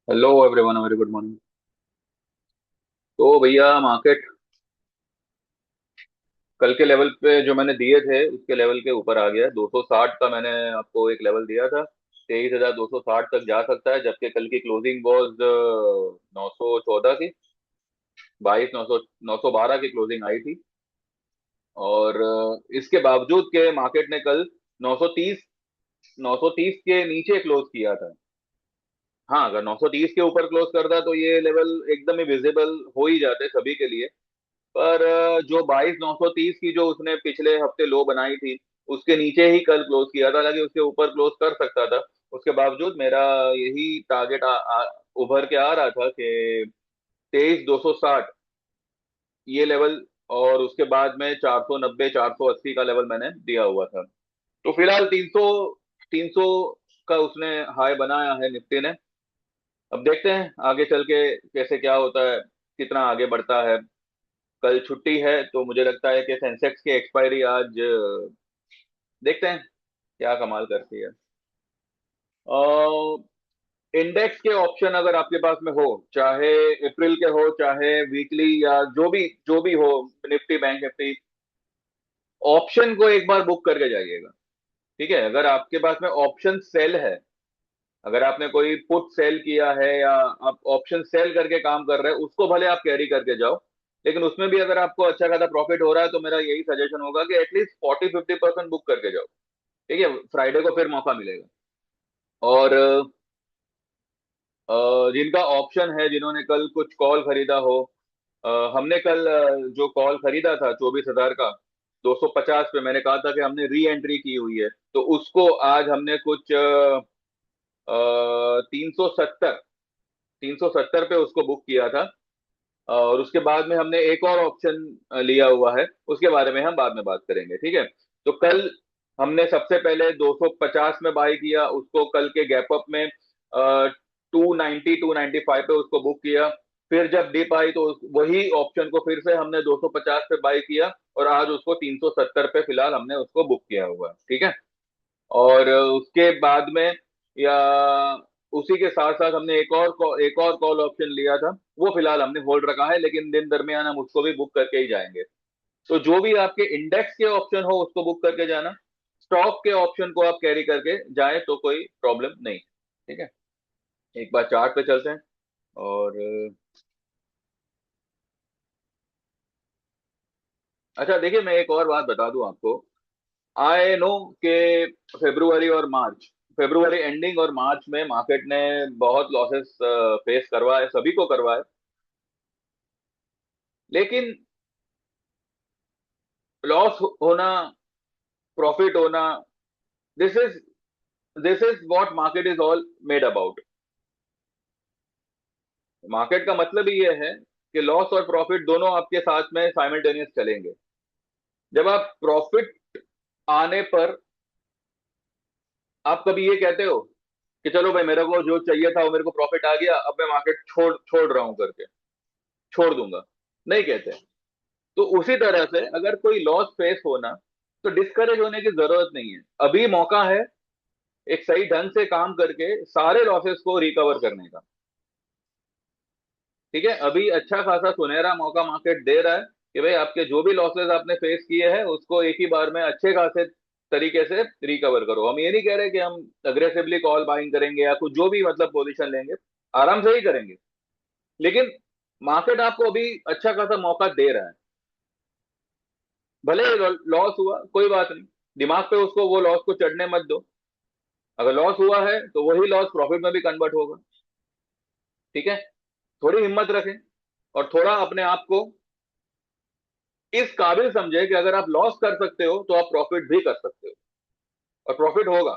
Hello everyone, very good morning. तो भैया market कल के लेवल पे जो मैंने दिए थे उसके लेवल के ऊपर आ गया। 260 का मैंने आपको एक लेवल दिया था। 23,260 तक जा सकता है, जबकि कल की क्लोजिंग वॉज 914 की। 912 की क्लोजिंग आई थी। और इसके बावजूद के मार्केट ने कल 930 930 के नीचे क्लोज किया था। हाँ, अगर 930 के ऊपर क्लोज करता तो ये लेवल एकदम ही विजिबल हो ही जाते सभी के लिए। पर जो 22,930 की जो उसने पिछले हफ्ते लो बनाई थी, उसके नीचे ही कल क्लोज किया था। हालांकि उसके ऊपर क्लोज कर सकता था। उसके बावजूद मेरा यही टारगेट उभर के आ रहा था कि 23,260 ये लेवल, और उसके बाद में 490 480 का लेवल मैंने दिया हुआ था। तो फिलहाल 300 का उसने हाई बनाया है निफ्टी ने। अब देखते हैं आगे चल के कैसे क्या होता है, कितना आगे बढ़ता है। कल छुट्टी है तो मुझे लगता है कि सेंसेक्स की एक्सपायरी आज देखते हैं क्या कमाल करती है। इंडेक्स के ऑप्शन अगर आपके पास में हो, चाहे अप्रैल के हो चाहे वीकली या जो भी हो, निफ्टी बैंक निफ्टी, ऑप्शन को एक बार बुक करके जाइएगा। ठीक है, अगर आपके पास में ऑप्शन सेल है, अगर आपने कोई पुट सेल किया है या आप ऑप्शन सेल करके काम कर रहे हैं, उसको भले आप कैरी करके जाओ। लेकिन उसमें भी अगर आपको अच्छा खासा प्रॉफिट हो रहा है तो मेरा यही सजेशन होगा कि एटलीस्ट 40-50% बुक करके जाओ। ठीक है, फ्राइडे को फिर मौका मिलेगा। और जिनका ऑप्शन है, जिन्होंने कल कुछ कॉल खरीदा हो, हमने कल जो कॉल खरीदा था 24,000 का, 250 पे मैंने कहा था कि हमने री एंट्री की हुई है, तो उसको आज हमने कुछ 370 370 पे उसको बुक किया था। और उसके बाद में हमने एक और ऑप्शन लिया हुआ है, उसके बारे में हम बाद में बात करेंगे। ठीक है। तो कल हमने सबसे पहले 250 में बाई किया, उसको कल के गैप अप में 290 295 पे उसको बुक किया। फिर जब डिप आई तो वही ऑप्शन को फिर से हमने 250 पे बाई किया, और आज उसको 370 पे फिलहाल हमने उसको बुक किया हुआ है। ठीक है। और उसके बाद में, या उसी के साथ साथ हमने एक और कॉल ऑप्शन लिया था, वो फिलहाल हमने होल्ड रखा है, लेकिन दिन दरमियान हम उसको भी बुक करके ही जाएंगे। तो जो भी आपके इंडेक्स के ऑप्शन हो उसको बुक करके जाना। स्टॉक के ऑप्शन को आप कैरी करके जाए तो कोई प्रॉब्लम नहीं। ठीक है। एक बार चार्ट पे चलते हैं। और अच्छा देखिए, मैं एक और बात बता दूं आपको। आई नो कि फेब्रुवरी एंडिंग और मार्च में मार्केट ने बहुत लॉसेस फेस करवाए, सभी को करवाए। लेकिन लॉस होना, प्रॉफिट होना, this is this is what market is all made about. Market का मतलब ही ये है कि लॉस और प्रॉफिट दोनों आपके साथ में साइमल्टेनियस चलेंगे। जब आप प्रॉफिट आने पर आप कभी ये कहते हो कि चलो भाई, मेरे को जो चाहिए था वो मेरे को प्रॉफिट आ गया, अब मैं मार्केट छोड़ छोड़ रहा हूं करके छोड़ दूंगा? नहीं कहते। तो उसी तरह से अगर कोई लॉस फेस होना, तो डिस्करेज होने की जरूरत नहीं है। अभी मौका है एक सही ढंग से काम करके सारे लॉसेस को रिकवर करने का। ठीक है, अभी अच्छा खासा सुनहरा मौका मार्केट दे रहा है कि भाई, आपके जो भी लॉसेस आपने फेस किए हैं उसको एक ही बार में अच्छे खासे तरीके से रिकवर करो। हम ये नहीं कह रहे कि हम अग्रेसिवली कॉल बाइंग करेंगे या कुछ जो भी मतलब पोजीशन लेंगे, आराम से ही करेंगे। लेकिन मार्केट आपको अभी अच्छा खासा मौका दे रहा है। भले लॉस हुआ कोई बात नहीं, दिमाग पे उसको वो लॉस को चढ़ने मत दो। अगर लॉस हुआ है तो वही लॉस प्रॉफिट में भी कन्वर्ट होगा। ठीक है। थोड़ी हिम्मत रखें, और थोड़ा अपने आप को इस काबिल समझे कि अगर आप लॉस कर सकते हो तो आप प्रॉफिट भी कर सकते हो, और प्रॉफिट होगा।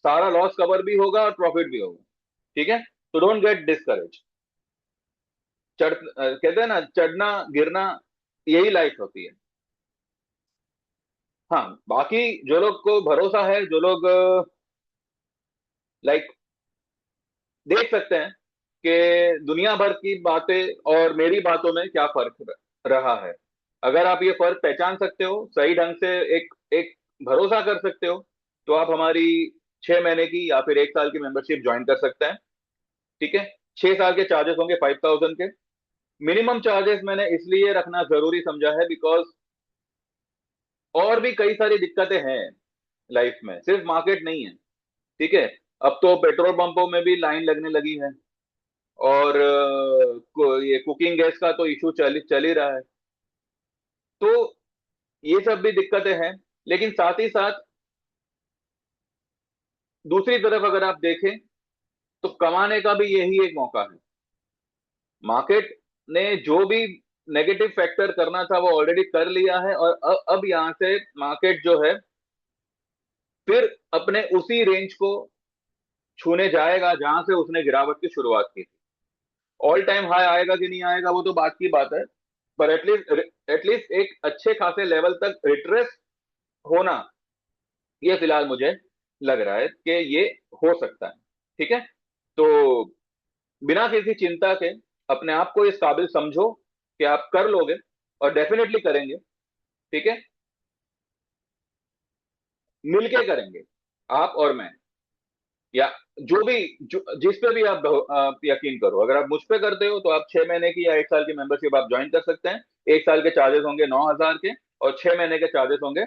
सारा लॉस कवर भी होगा और प्रॉफिट भी होगा। ठीक है। तो डोंट गेट डिस्करेज। कहते हैं ना, चढ़ना गिरना यही लाइफ होती है। हाँ, बाकी जो लोग को भरोसा है, जो लोग लाइक देख सकते हैं कि दुनिया भर की बातें और मेरी बातों में क्या फर्क रहा है। अगर आप ये फर्क पहचान सकते हो, सही ढंग से एक एक भरोसा कर सकते हो, तो आप हमारी 6 महीने की या फिर 1 साल की मेंबरशिप ज्वाइन कर सकते हैं। ठीक है। 6 साल के चार्जेस होंगे 5,000 के। मिनिमम चार्जेस मैंने इसलिए रखना जरूरी समझा है बिकॉज और भी कई सारी दिक्कतें हैं लाइफ में, सिर्फ मार्केट नहीं है। ठीक है। अब तो पेट्रोल पंपों में भी लाइन लगने लगी है, और ये कुकिंग गैस का तो इशू चल ही रहा है। तो ये सब भी दिक्कतें हैं। लेकिन साथ ही साथ दूसरी तरफ अगर आप देखें तो कमाने का भी यही एक मौका है। मार्केट ने जो भी नेगेटिव फैक्टर करना था वो ऑलरेडी कर लिया है, और अब यहां से मार्केट जो है फिर अपने उसी रेंज को छूने जाएगा जहां से उसने गिरावट की शुरुआत की थी। ऑल टाइम हाई आएगा कि नहीं आएगा वो तो बात की बात है, पर एटलीस्ट एक अच्छे खासे लेवल तक रिट्रेस होना, ये फिलहाल मुझे लग रहा है कि ये हो सकता है। ठीक है। तो बिना किसी चिंता के अपने आप को इस काबिल समझो कि आप कर लोगे, और डेफिनेटली करेंगे। ठीक है। मिलके करेंगे, आप और मैं, या जो भी जिस पे भी आप यकीन करो। अगर आप मुझ पे करते हो तो आप 6 महीने की या 1 साल की मेंबरशिप आप ज्वाइन कर सकते हैं। 1 साल के चार्जेस होंगे 9,000 के, और 6 महीने के चार्जेस होंगे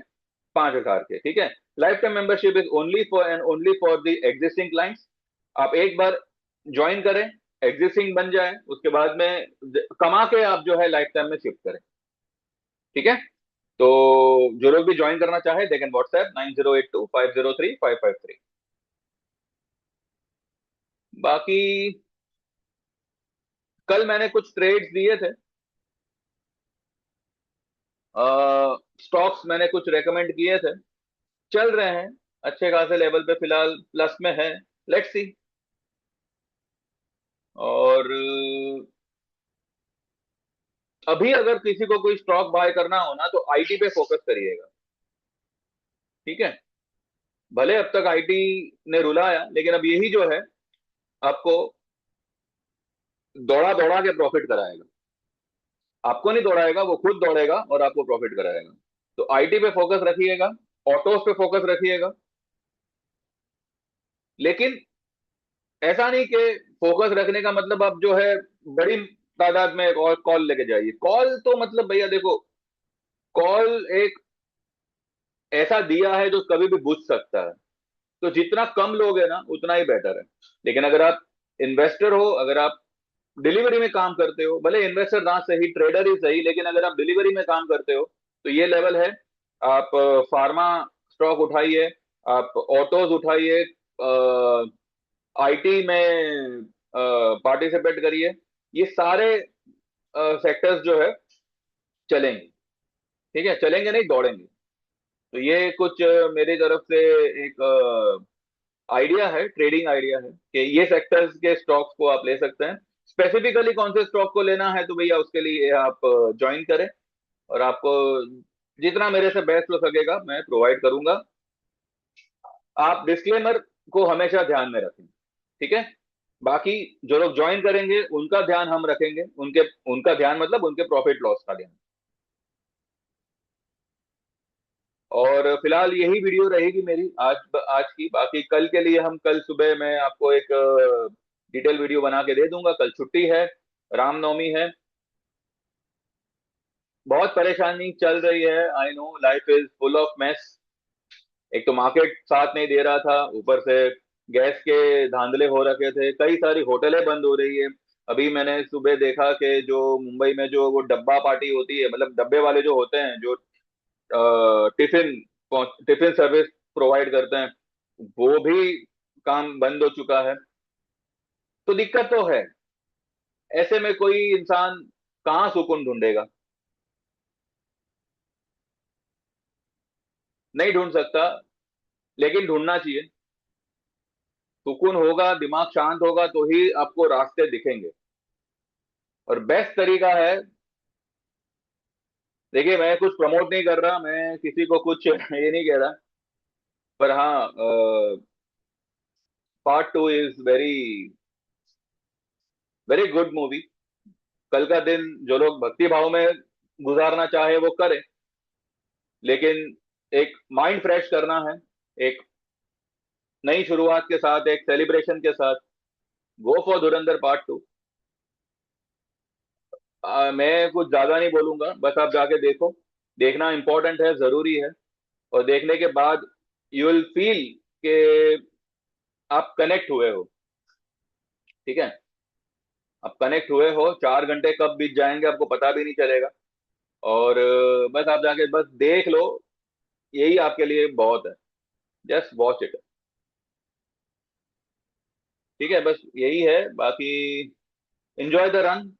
5,000 के। ठीक है। Life time membership is only for and only for the existing clients. आप एक बार ज्वाइन करें, एग्जिस्टिंग बन जाए, उसके बाद में कमा के आप जो है लाइफ टाइम में शिफ्ट करें। ठीक है। तो जो लोग भी ज्वाइन करना चाहे दे कैन व्हाट्सएप 9082503553। बाकी कल मैंने कुछ ट्रेड्स दिए थे, स्टॉक्स मैंने कुछ रेकमेंड किए थे, चल रहे हैं अच्छे खासे लेवल पे, फिलहाल प्लस में है। Let's see. और अभी अगर किसी को कोई स्टॉक बाय करना हो ना तो आईटी पे फोकस करिएगा। ठीक है। भले अब तक आईटी ने रुलाया, लेकिन अब यही जो है आपको दौड़ा दौड़ा के प्रॉफिट कराएगा। आपको नहीं दौड़ाएगा, वो खुद दौड़ेगा और आपको प्रॉफिट कराएगा। तो आईटी पे फोकस रखिएगा, ऑटोस पे फोकस रखिएगा। लेकिन ऐसा नहीं कि फोकस रखने का मतलब आप जो है बड़ी तादाद में और कॉल लेके जाइए। कॉल तो मतलब भैया देखो, कॉल एक ऐसा दिया है जो कभी भी बुझ सकता है। तो जितना कम लोग है ना उतना ही बेटर है। लेकिन अगर आप इन्वेस्टर हो, अगर आप डिलीवरी में काम करते हो, भले इन्वेस्टर ना सही, ट्रेडर ही सही, लेकिन अगर आप डिलीवरी में काम करते हो तो ये लेवल है। आप फार्मा स्टॉक उठाइए, आप ऑटोज उठाइए, आईटी में पार्टिसिपेट करिए। ये सारे सेक्टर्स जो है चलेंगे। ठीक है, चलेंगे नहीं दौड़ेंगे। तो ये कुछ मेरी तरफ से एक आइडिया है, ट्रेडिंग आइडिया है कि ये सेक्टर्स के स्टॉक्स को आप ले सकते हैं। स्पेसिफिकली कौन से स्टॉक को लेना है तो भैया उसके लिए आप ज्वाइन करें, और आपको जितना मेरे से बेस्ट हो सकेगा मैं प्रोवाइड करूंगा। आप डिस्क्लेमर को हमेशा ध्यान में रखें। ठीक है। बाकी जो लोग ज्वाइन करेंगे उनका ध्यान हम रखेंगे, उनके उनका ध्यान मतलब उनके प्रॉफिट लॉस का ध्यान। और फिलहाल यही वीडियो रहेगी मेरी आज की। बाकी कल के लिए हम कल सुबह मैं आपको एक डिटेल वीडियो बना के दे दूंगा। कल छुट्टी है, रामनवमी है। बहुत परेशानी चल रही है, I know life is full of mass. एक तो मार्केट साथ नहीं दे रहा था, ऊपर से गैस के धांधले हो रखे थे, कई सारी होटलें बंद हो रही है। अभी मैंने सुबह देखा कि जो मुंबई में जो वो डब्बा पार्टी होती है, मतलब डब्बे वाले जो होते हैं जो टिफिन टिफिन सर्विस प्रोवाइड करते हैं, वो भी काम बंद हो चुका है। तो दिक्कत तो है। ऐसे में कोई इंसान कहाँ सुकून ढूंढेगा? नहीं ढूंढ सकता, लेकिन ढूंढना चाहिए। सुकून होगा, दिमाग शांत होगा तो ही आपको रास्ते दिखेंगे। और बेस्ट तरीका है, देखिए मैं कुछ प्रमोट नहीं कर रहा, मैं किसी को कुछ ये नहीं कह रहा, पर हाँ, part 2 is very very good movie. कल का दिन जो लोग भक्ति भाव में गुजारना चाहे वो करें, लेकिन एक माइंड फ्रेश करना है, एक नई शुरुआत के साथ, एक सेलिब्रेशन के साथ, गो फॉर धुरंधर पार्ट 2। मैं कुछ ज्यादा नहीं बोलूंगा, बस आप जाके देखो। देखना इंपॉर्टेंट है, जरूरी है। और देखने के बाद यू विल फील कि आप कनेक्ट हुए हो। ठीक है, आप कनेक्ट हुए हो, 4 घंटे कब बीत जाएंगे आपको पता भी नहीं चलेगा। और बस आप जाके बस देख लो, यही आपके लिए बहुत है। Just watch it. ठीक है, बस यही है, बाकी एंजॉय द रन।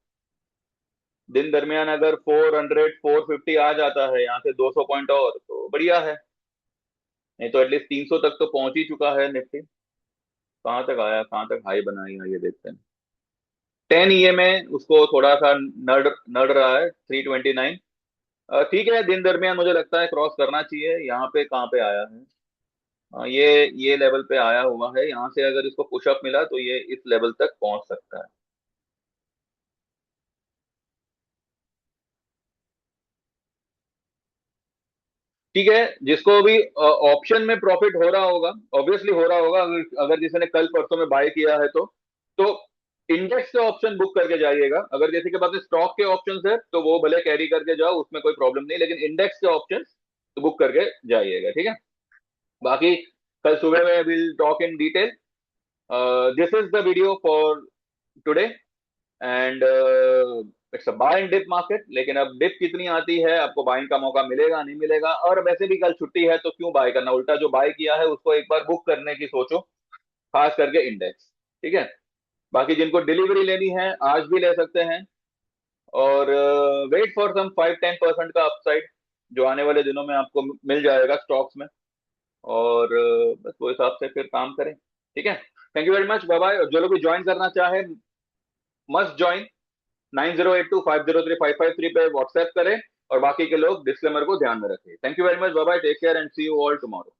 दिन दरमियान अगर 400 450 आ जाता है यहाँ से 200 पॉइंट और, तो बढ़िया है। नहीं तो एटलीस्ट 300 तक तो पहुंच ही चुका है निफ्टी। कहाँ तक आया, कहाँ तक हाई बनाई है, ये देखते हैं। 10 में उसको थोड़ा सा नड़ नड़ रहा है 329। ठीक है, दिन दरमियान मुझे लगता है क्रॉस करना चाहिए। यहाँ पे कहाँ पे आया है? ये लेवल पे आया हुआ है। यहाँ से अगर इसको पुशअप मिला तो ये इस लेवल तक पहुंच सकता है। ठीक है, जिसको भी ऑप्शन में प्रॉफिट हो रहा होगा, ऑब्वियसली हो रहा होगा, अगर अगर किसी ने कल परसों में बाय किया है तो इंडेक्स के ऑप्शन बुक करके जाइएगा। अगर जैसे कि बात है स्टॉक के ऑप्शन है तो वो भले कैरी करके जाओ, उसमें कोई प्रॉब्लम नहीं, लेकिन इंडेक्स के ऑप्शन तो बुक करके जाइएगा। ठीक है, बाकी कल सुबह में will talk in detail. This is the video for today, and it's a buy and dip market. लेकिन अब डिप कितनी आती है, आपको बाइंग का मौका मिलेगा नहीं मिलेगा, और वैसे भी कल छुट्टी है तो क्यों बाय करना, उल्टा जो बाय किया है उसको एक बार बुक करने की सोचो, खास करके इंडेक्स। ठीक है, बाकी जिनको डिलीवरी लेनी है आज भी ले सकते हैं। और वेट फॉर सम 5-10% का अपसाइड जो आने वाले दिनों में आपको मिल जाएगा स्टॉक्स में। और बस वो हिसाब से फिर काम करें। ठीक है, thank you very much, bye bye. और जो लोग भी ज्वाइन करना चाहे मस्ट ज्वाइन। 9082503553 पे व्हाट्सएप करें, और बाकी के लोग डिस्क्लेमर को ध्यान में रखें। Thank you very much, bye bye, take care and see you all tomorrow.